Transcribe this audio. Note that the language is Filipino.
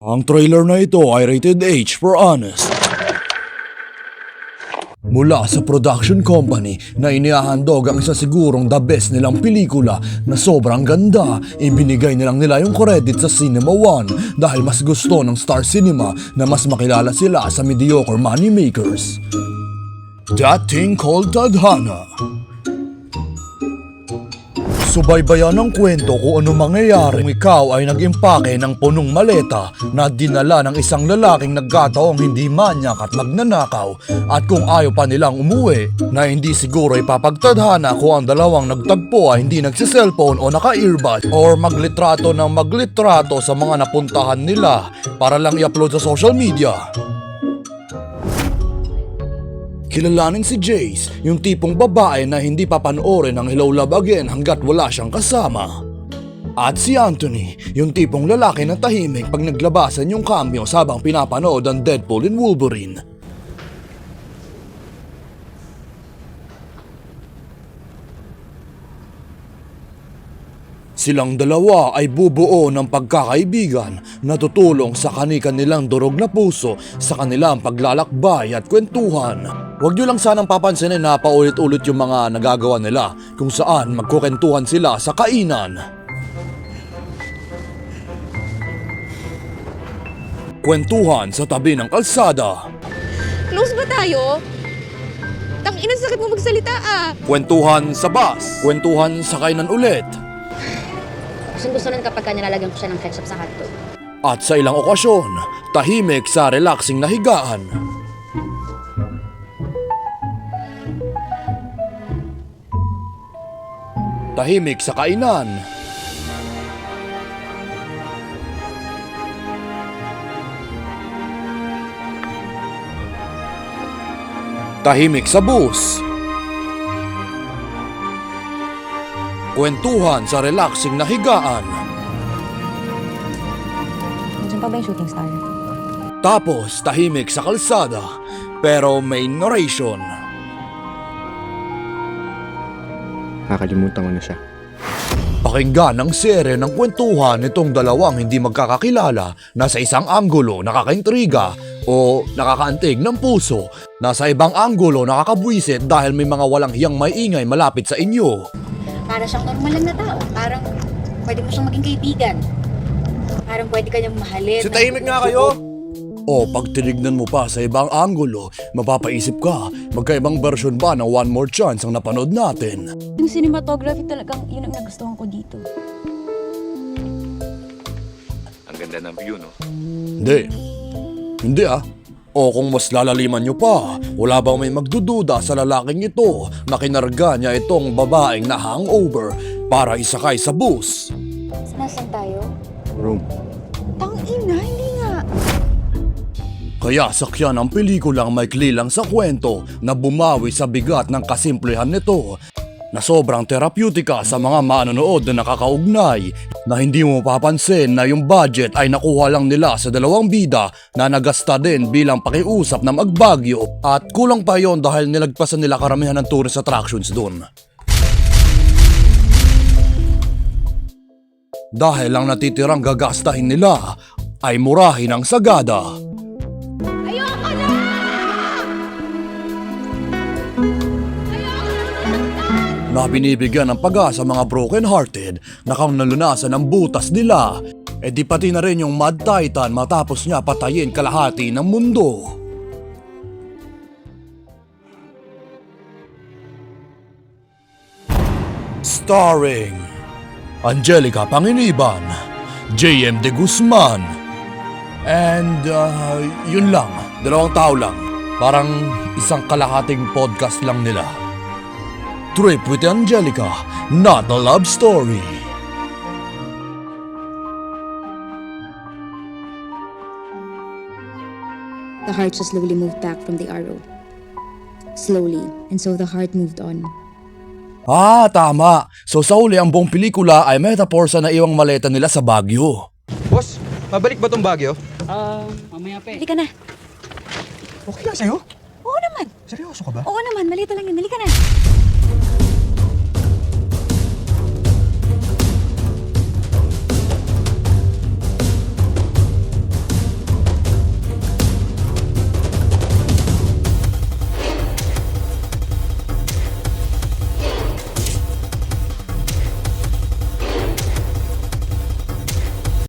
Ang trailer na ito ay rated H for honest. Mula sa production company na inihahandog ang isa sigurong the best nilang pelikula na sobrang ganda, ibinigay nilang nila yung credit sa Cinema One dahil mas gusto ng Star Cinema na mas makilala sila sa mediocre money makers. That Thing Called Tadhana. Subaybayan ang kwento kung ano mangyayari kung ikaw ay nag-impake ng punong maleta na dinala ng isang lalaking nagkataong hindi manyak at magnanakaw at kung ayaw pa nilang umuwi na hindi siguro ipapagtadhana kung ang dalawang nagtagpo ay hindi nagsiselfone o naka-earbud or maglitrato ng maglitrato sa mga napuntahan nila para lang i-upload sa social media. Kilalanin si Jace, yung tipong babae na hindi papanoorin ang Hello Love Again hanggat wala siyang kasama. At si Anthony, yung tipong lalaki na tahimik pag naglabasan yung cameo sabang pinapanood ang Deadpool and Wolverine. Silang dalawa ay bubuo ng pagkakaibigan na tutulong sa kani-kanilang durog na puso sa kanilang paglalakbay at kwentuhan. Huwag nyo lang sanang papansinin na paulit-ulit yung mga nagagawa nila kung saan magkukwentuhan sila sa kainan. Kwentuhan sa tabi ng kalsada. Close ba tayo? Tangina, sakit mo magsalita ah! Kwentuhan sa bus. Kwentuhan sa kainan ulit. Gusto nun kapag nilalagyan ko siya ng ketchup sa hotdog. At sa ilang okasyon, tahimik sa relaxing na higaan. Tahimik sa kainan. Tahimik sa bus. Kwentuhan sa relaxing na higaan. Nandiyan pa ba yung shooting star? Tapos tahimik sa kalsada, pero may narration. Nakakalimutan ko na siya. Pakinggan ang serye ng kwentuhan nitong dalawang hindi magkakakilala na sa isang anggulo nakakaintriga o nakakaantig ng puso, na sa ibang anggulo nakakabwisit dahil may mga walang hiyang maingay malapit sa inyo. Para siyang normal lang na tao. Parang pwede mo siyang maging kaibigan. Parang pwede ka niyang mahalin. Tahimik nga kayo! O pag tinignan mo pa sa ibang anggulo, mapapaisip ka, magkaibang version ba ng One More Chance ang napanood natin? Yung cinematography talagang yun ang nagustuhan ko dito. Ang ganda ng view, no? Hindi ah. O kung mas lalaliman nyo pa, wala bang may magdududa sa lalaking ito na kinarga niya itong babaeng na hangover para isakay sa bus? Nasaan tayo? Room. Tangina, hindi nga. Kaya sakyan ang pelikulang maikli lang sa kwento na bumawi sa bigat ng kasimplehan nito na sobrang terapeutika sa mga manonood na nakakaugnay, na hindi mo papansin na yung budget ay nakuha lang nila sa dalawang bida na nagasta din bilang pakiusap na magbagyo, at kulang pa yon dahil nilagpasan nila karamihan ng tourist attractions dun. Dahil ang natitirang gagastahin nila ay murahin ang sagada. Na binibigyan ng pag-asa mga broken-hearted na kung nalunasan ang butas nila, e di pati na rin yung Mad Titan matapos niya patayin kalahati ng mundo. Starring Angelica Panginiban, JM De Guzman, and yun lang, dalawang tao lang. Parang isang kalahating podcast lang nila. Trip with Angelica, not a love story. The heart just slowly moved back from the arrow. Slowly, and so the heart moved on. Ah, tama. So sa huli ang buong pelikula ay metaphor sa naiwang maleta nila sa Baguio. Boss, mabalik ba tong Baguio? Mamaya pa Halika na. Okay lang sa'yo? Oo naman. Seryoso ka ba? Oo naman, malito lang yun. Halika na.